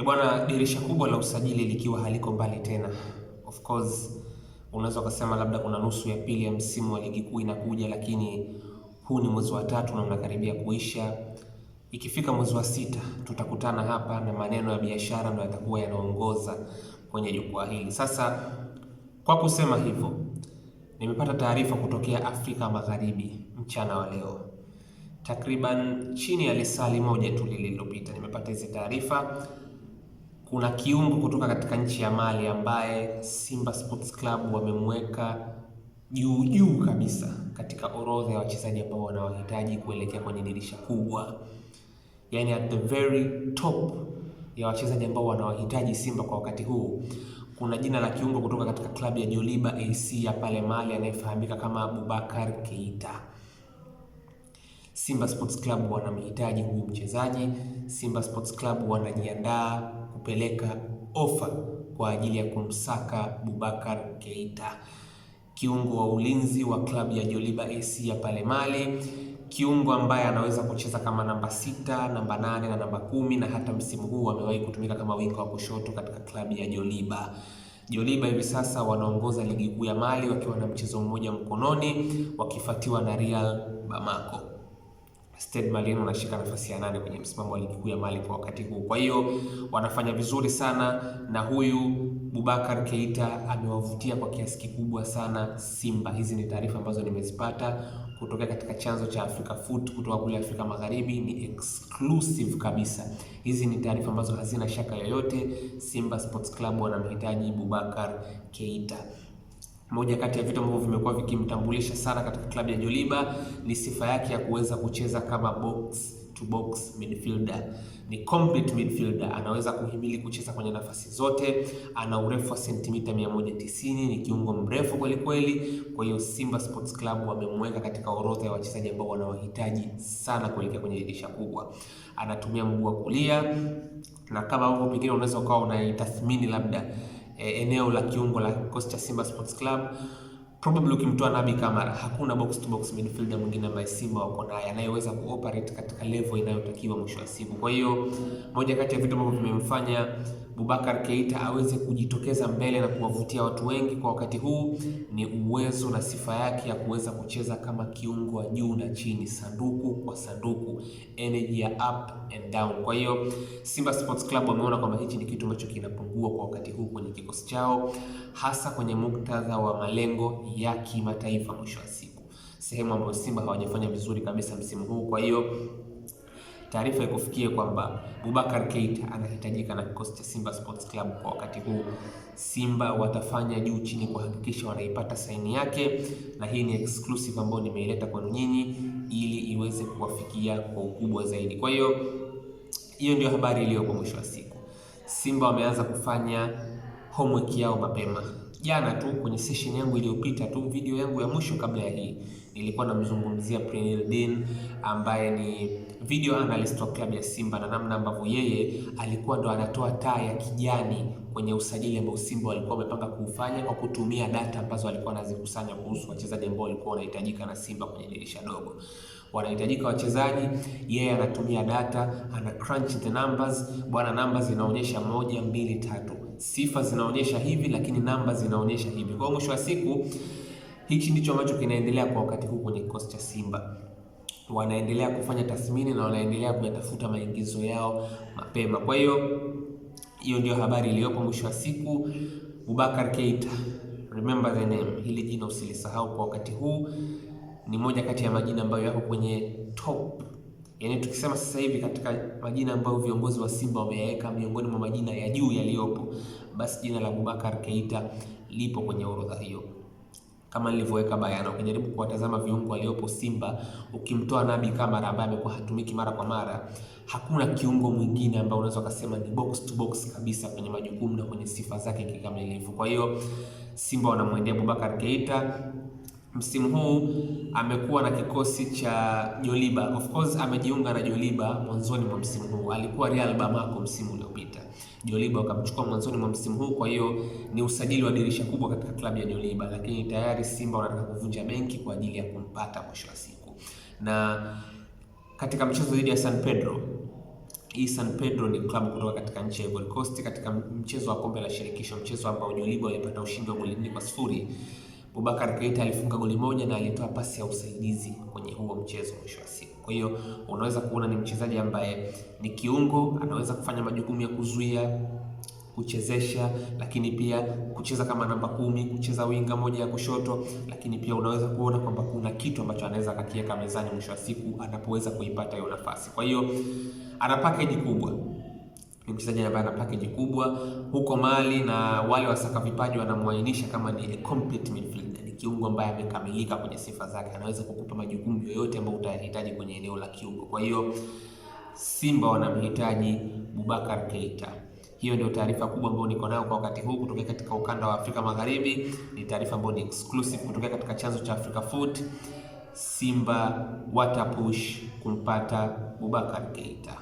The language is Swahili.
Bwana, dirisha kubwa la usajili likiwa haliko mbali tena. Of course, unaweza kusema labda kuna nusu ya pili ya msimu wa ligi kuu inakuja, lakini huu ni mwezi wa tatu na unakaribia kuisha. Ikifika mwezi wa sita tutakutana hapa na maneno ya biashara ndio yatakuwa yanaongoza kwenye jukwaa hili. Sasa kwa kusema hivyo, nimepata taarifa kutokea Afrika Magharibi mchana wa leo, takriban chini ya lisali moja tu lililopita. Nimepata hizi taarifa. Kuna kiungo kutoka katika nchi ya Mali ambaye Simba Sports Club wamemweka juu kabisa katika orodha ya wachezaji ambao wanawahitaji kuelekea kwenye dirisha kubwa, yani at the very top ya wachezaji ambao wanawahitaji Simba kwa wakati huu. Kuna jina la kiungo kutoka katika klabu ya Joliba AC ya pale Mali anayefahamika kama Boubacar Keita. Simba Sports Club wanamhitaji huyu mchezaji. Simba Sports Club wanajiandaa kupeleka ofa kwa ajili ya kumsaka Boubacar Keita, kiungo wa ulinzi wa klabu ya Joliba AC ya pale Mali, kiungo ambaye anaweza kucheza kama namba 6, namba 8 na namba 10, na hata msimu huu amewahi kutumika kama winga wa kushoto katika klabu ya Joliba. Joliba hivi sasa wanaongoza ligi kuu ya Mali wakiwa na mchezo mmoja mkononi, wakifuatiwa na Real Bamako. Stade Malien wanashika nafasi ya 8 kwenye msimamo wa ligi kuu ya Mali kwa wakati huu. Kwa hiyo wanafanya vizuri sana, na huyu Boubacar Keita amewavutia kwa kiasi kikubwa sana Simba. Hizi ni taarifa ambazo nimezipata kutoka katika chanzo cha Africa Foot kutoka kule Afrika Magharibi, ni exclusive kabisa. Hizi ni taarifa ambazo hazina shaka yoyote. Simba Sports Club wanamhitaji Boubacar Keita. Moja kati ya vitu ambavyo vimekuwa vikimtambulisha sana katika klabu ya Joliba ni sifa yake ya kuweza kucheza kama box to box midfielder. Ni complete midfielder, anaweza kuhimili kucheza kwenye nafasi zote, ana urefu wa sentimita 190, ni kiungo mrefu kweli kweli. Kwa hiyo Simba Sports Club wamemweka katika orodha ya wachezaji ambao wanawahitaji sana kuelekea kwenye dirisha kubwa. Anatumia mguu wa kulia, na kama hapo pengine unaweza ukawa unaitathmini labda eneo la kiungo la kikosi cha Simba Sports Club, probably ukimtoa Nabi Kamara, hakuna box to box midfielder mwingine ambaye Simba wako naye anayeweza kuoperate katika level inayotakiwa mwisho wa siku. Kwa hiyo moja kati ya vitu ambavyo vimemfanya Boubacar Keita aweze kujitokeza mbele na kuwavutia watu wengi kwa wakati huu ni uwezo na sifa yake ya kuweza kucheza kama kiungo wa juu na chini, sanduku kwa sanduku, energy ya up and down. Kwa hiyo Simba Sports Club wameona kwamba hichi ni kitu ambacho kinapungua kwa wakati huu kwenye kikosi chao, hasa kwenye muktadha wa malengo ya kimataifa mwisho wa siku, sehemu ambayo Simba hawajafanya vizuri kabisa msimu huu. Kwa hiyo taarifa ikufikie kwamba Boubacar Keita anahitajika na kikosi cha Simba Sports Club kwa wakati huu. Simba watafanya juu chini kuhakikisha wanaipata saini yake, na hii ni exclusive ambayo nimeileta kwenu nyinyi ili iweze kuwafikia kwa ukubwa zaidi. Kwa hiyo hiyo ndio habari iliyopo mwisho wa siku. Simba wameanza kufanya homework yao mapema. Jana tu kwenye session yangu iliyopita tu, video yangu ya mwisho kabla ya hii, nilikuwa namzungumzia Prenel Dean ambaye ni video analyst wa klabu ya Simba, na namna ambavyo yeye alikuwa ndo anatoa taa ya kijani kwenye usajili ambao Simba walikuwa wamepanga kuufanya kwa kutumia data ambazo walikuwa wanazikusanya kuhusu wachezaji ambao walikuwa wanahitajika na Simba kwenye dirisha dogo. Wanahitajika wachezaji, yeye anatumia data, ana crunch the numbers. Bwana, numbers zinaonyesha 1 2 3, sifa zinaonyesha hivi, lakini numbers zinaonyesha hivi. Kwa mwisho wa siku, hichi ndicho ambacho kinaendelea kwa wakati huu kwenye kikosi cha Simba. Wanaendelea kufanya tathmini na wanaendelea kuyatafuta maingizo yao mapema. Kwa hiyo hiyo ndio habari iliyopo mwisho wa siku. Boubacar Keita, remember the name, hili jina usilisahau kwa wakati huu. Ni moja kati ya majina ambayo yako kwenye top, yaani tukisema sasa hivi katika majina ambayo viongozi wa Simba wameyaweka miongoni mwa majina ya juu yaliyopo, basi jina la Boubacar Keita lipo kwenye orodha hiyo. Kama nilivyoweka bayana, ukijaribu kuwatazama viungo waliopo Simba, ukimtoa Nabi Kamara ambaye amekuwa hatumiki mara kwa mara, hakuna kiungo mwingine ambaye unaweza kusema ni box to box kabisa kwenye majukumu na kwenye sifa zake kikamilifu. Kwa hiyo Simba wanamwendea Boubacar Keita. Msimu huu amekuwa na kikosi cha Joliba. Of course amejiunga na Joliba mwanzoni mwa msimu huu. Alikuwa Real Bamako msimu uliopita. Joliba wakamchukua mwanzoni mwa msimu huu, kwa hiyo ni usajili wa dirisha kubwa katika klabu ya Joliba, lakini tayari Simba wanataka kuvunja benki kwa ajili ya kumpata mwisho wa siku. Na katika mchezo dhidi ya San Pedro hii San Pedro ni klabu kutoka katika nchi ya Ivory Coast. Katika mchezo wa kombe la shirikisho, mchezo ambao Joliba walipata ushindi wa goli 4-0, Boubacar Keita alifunga goli moja na alitoa pasi ya usaidizi kwenye huo mchezo mwisho wa siku. Kwa hiyo unaweza kuona ni mchezaji ambaye ni kiungo, anaweza kufanya majukumu ya kuzuia, kuchezesha, lakini pia kucheza kama namba 10, kucheza winga moja ya kushoto, lakini pia unaweza kuona kwamba kuna kitu ambacho anaweza kakiweka mezani mwisho wa siku anapoweza kuipata hiyo nafasi. Kwa hiyo ana package kubwa. Ni mchezaji ambaye ana package kubwa huko Mali, na wale wasaka vipaji wanamuainisha kama ni a complete midfielder. Ni kiungo ambaye amekamilika kwenye sifa zake, anaweza kukupa majukumu yoyote ambayo utayahitaji kwenye eneo la kiungo. Kwa hiyo Simba wanamhitaji Boubacar Keita. Hiyo ndio taarifa kubwa ambayo niko nayo kwa wakati huu kutoka katika ukanda wa Afrika Magharibi. Ni taarifa ambayo ni exclusive kutoka katika chanzo cha Africa Foot. Simba watapush kumpata Boubacar Keita.